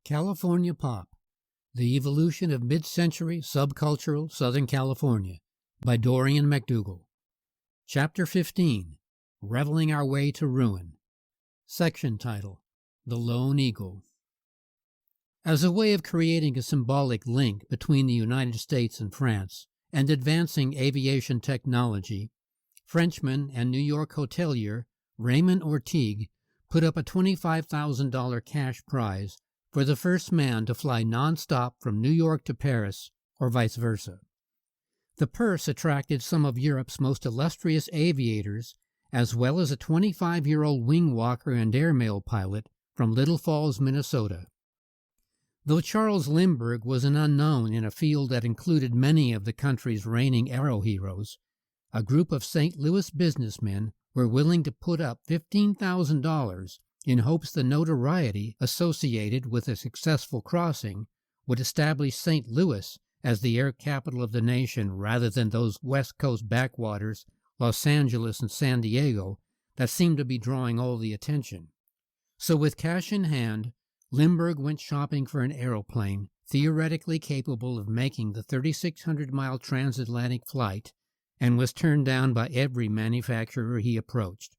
California Pop, The Evolution of Mid-Century Subcultural Southern California by Dorian McDougall. Chapter 15, Reveling Our Way to Ruin. Section title, The Lone Eagle. As a way of creating a symbolic link between the United States and France and advancing aviation technology, Frenchman and New York hotelier Raymond Ortigue put up a $25,000 cash prize for the first man to fly non-stop from New York to Paris, or vice versa. The purse attracted some of Europe's most illustrious aviators, as well as a 25-year-old wing walker and airmail pilot from Little Falls, Minnesota. Though Charles Lindbergh was an unknown in a field that included many of the country's reigning aero heroes, a group of St. Louis businessmen were willing to put up $15,000 in hopes the notoriety associated with a successful crossing would establish St. Louis as the air capital of the nation rather than those West Coast backwaters, Los Angeles and San Diego, that seemed to be drawing all the attention. So with cash in hand, Lindbergh went shopping for an aeroplane theoretically capable of making the 3,600-mile transatlantic flight and was turned down by every manufacturer he approached.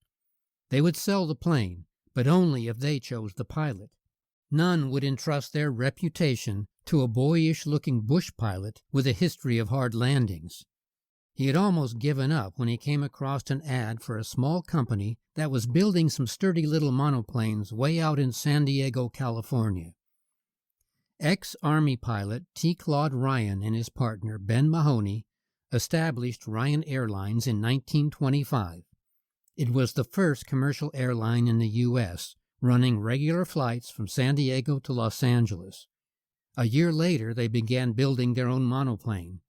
They would sell the plane, but only if they chose the pilot. None would entrust their reputation to a boyish-looking bush pilot with a history of hard landings. He had almost given up when he came across an ad for a small company that was building some sturdy little monoplanes way out in San Diego, California. Ex-Army pilot T. Claude Ryan and his partner Ben Mahoney established Ryan Airlines in 1925. It was the first commercial airline in the U.S., running regular flights from San Diego to Los Angeles. A year later, they began building their own monoplane,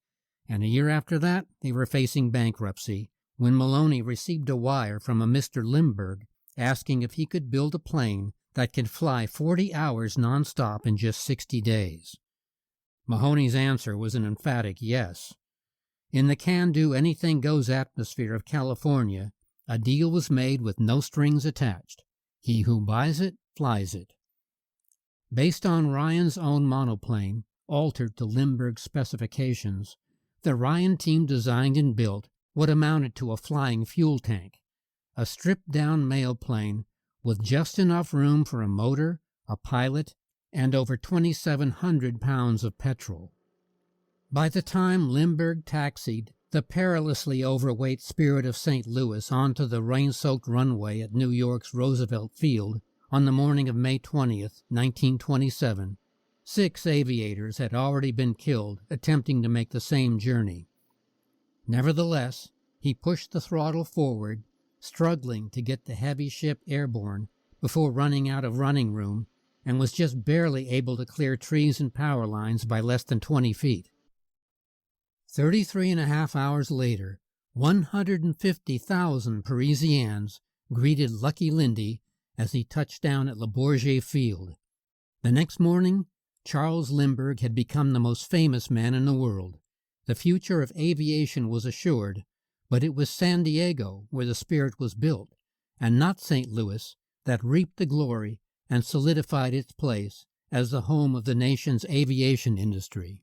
and a year after that, they were facing bankruptcy when Maloney received a wire from a Mr. Lindbergh asking if he could build a plane that could fly 40 hours nonstop in just 60 days. Mahoney's answer was an emphatic yes. In the can-do-anything-goes atmosphere of California, a deal was made with no strings attached. He who buys it, flies it. Based on Ryan's own monoplane, altered to Lindbergh's specifications, the Ryan team designed and built what amounted to a flying fuel tank, a stripped-down mail plane with just enough room for a motor, a pilot, and over 2,700 pounds of petrol. By the time Lindbergh taxied the perilously overweight Spirit of St. Louis onto the rain-soaked runway at New York's Roosevelt Field on the morning of May 20th, 1927, 6 aviators had already been killed attempting to make the same journey. Nevertheless, he pushed the throttle forward, struggling to get the heavy ship airborne before running out of running room, and was just barely able to clear trees and power lines by less than 20 feet. 33.5 hours later, 150,000 Parisians greeted Lucky Lindy as he touched down at Le Bourget Field. The next morning, Charles Lindbergh had become the most famous man in the world. The future of aviation was assured, but it was San Diego where the Spirit was built, and not St. Louis, that reaped the glory and solidified its place as the home of the nation's aviation industry.